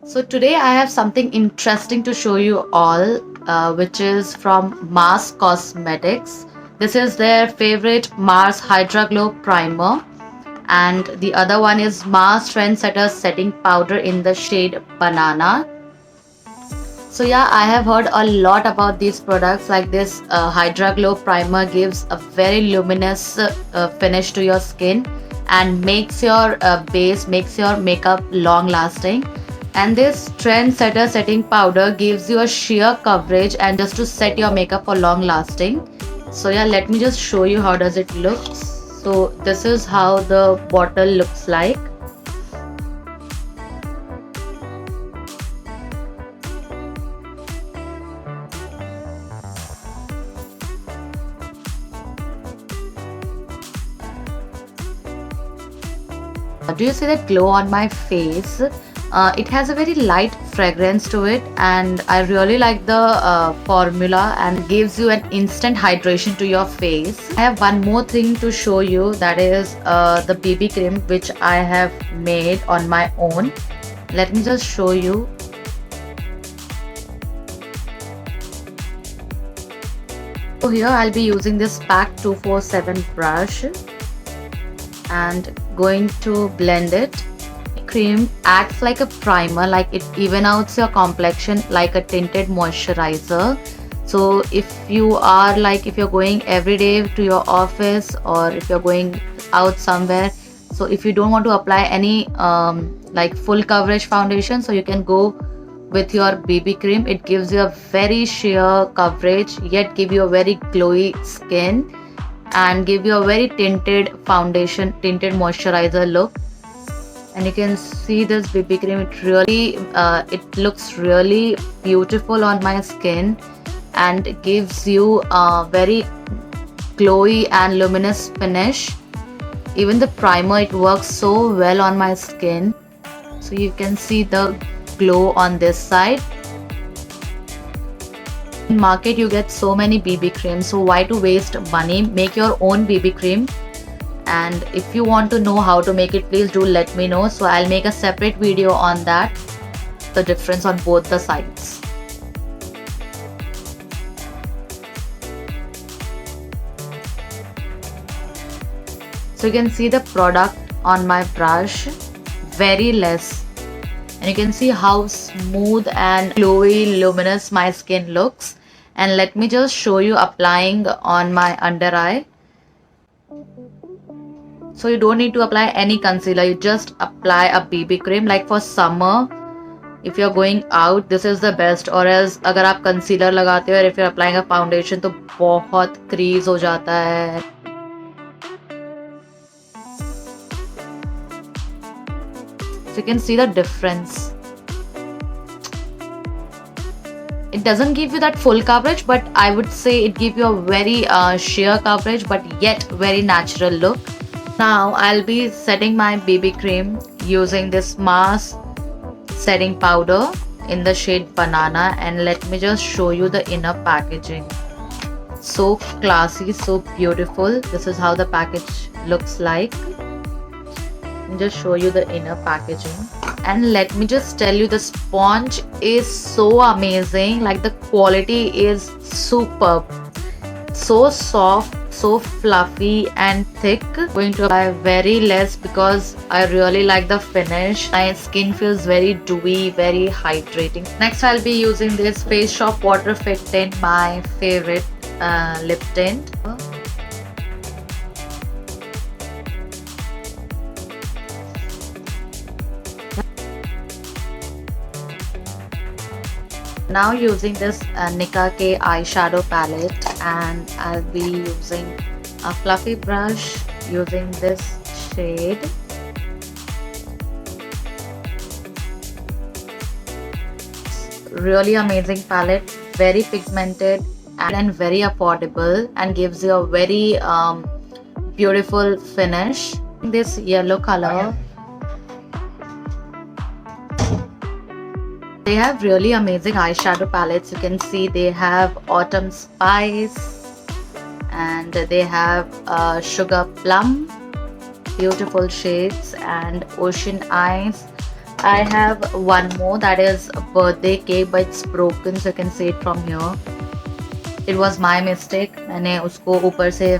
So today I have something interesting to show you all, which is from Mars Cosmetics. This is their favorite Mars Hydra Glow Primer, and the other one is Mars Trendsetter Setting Powder in the shade Banana. So yeah, I have heard a lot about these products. Like this Hydra Glow Primer gives a very luminous finish to your skin and makes your base, makes your makeup long lasting. And this Trendsetter Setting Powder gives you a sheer coverage and just to set your makeup for long lasting. So yeah, let me just show you how does it look. So this is how the bottle looks like. Do you see that glow on my face? It has a very light fragrance to it, and I really like the formula and gives you an instant hydration to your face. I have one more thing to show you, that is the BB cream which I have made on my own. Let me just show you. So here I'll be using this PAC 247 brush and going to blend it. Cream acts like a primer, like it even outs your complexion like a tinted moisturizer. So if you are like, if you're going every day to your office or if you're going out somewhere, so if you don't want to apply any like full coverage foundation, so you can go with your BB cream. It gives you a very sheer coverage yet give you a very glowy skin and give you a very tinted foundation, tinted moisturizer look. And you can see this BB cream, it really it looks really beautiful on my skin and gives you a very glowy and luminous finish. Even the primer, it works so well on my skin. So you can see the glow on this side. In market you get so many BB creams, so why to waste money? Make your own BB cream. And if you want to know how to make it, please do let me know, so I'll make a separate video on that, the difference on both the sides. So you can see the product on my brush, very less, and you can see how smooth and glowy luminous my skin looks. And let me just show you applying on my under eye. So you don't need to apply any concealer, you just apply a BB cream. Like for summer, if you're going out, this is the best. Or else अगर आप concealer लगाते हो और if you're applying a foundation तो बहुत crease हो जाता है. So you can see the difference. It doesn't give you that full coverage, but I would say it gives you a very sheer coverage but yet very natural look. Now I'll be setting my BB cream using this Mars setting powder in the shade Banana, and let me just show you the inner packaging. So classy, so beautiful. This is how the package looks like. Let me just show you the inner packaging. And let me just tell you, the sponge is so amazing. Like the quality is superb. So soft, so fluffy and thick. Going to apply very less because I really like the finish. My skin feels very dewy, very hydrating. Next I'll be using this Face Shop Water Fit Tint, my favorite lip tint. Now using this Nika K eyeshadow palette, and I'll be using a fluffy brush using this shade. Really amazing palette, very pigmented and very affordable, and gives you a very beautiful finish. This yellow color. They have really amazing eyeshadow palettes. You can see they have Autumn Spice and they have Sugar Plum, beautiful shades, and Ocean Eyes. I have one more, that is a birthday cake, but it's broken, so you can see it from here. It was my mistake. मैंने उसको ऊपर से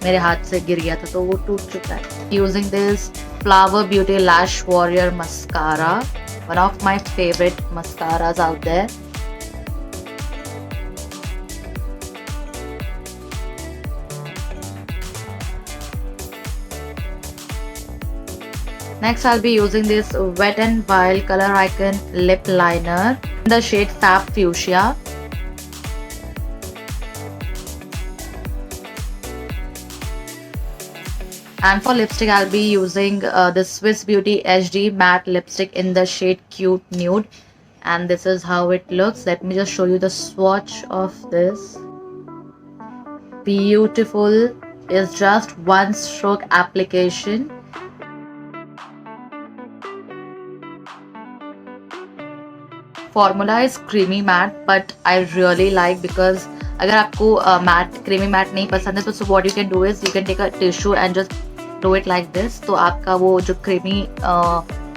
मेरे हाथ से गिर गया था तो वो टूट चुका है. Using this Flower Beauty Lash Warrior mascara, one of my favorite mascaras out there. Next, I'll be using this Wet n Wild Color Icon lip liner in the shade Fab Fuchsia. And for lipstick, I'll be using the Swiss Beauty HD matte lipstick in the shade Cute Nude. And this is how it looks. Let me just show you the swatch of this. Beautiful. It's just one stroke application. Formula is creamy matte, but I really like because अगर आपको matte creamy matte नहीं पसंद है तो so what you can do is you can take a tissue and just do it like this, तो आपका वो जो creamy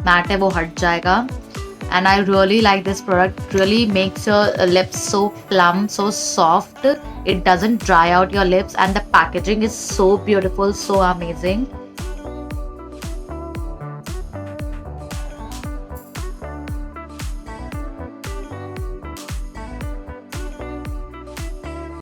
matte है वो हट जाएगा. And I really like this product. Really makes your lips so plump, so soft. It doesn't dry out your lips, and the packaging is so beautiful, so amazing.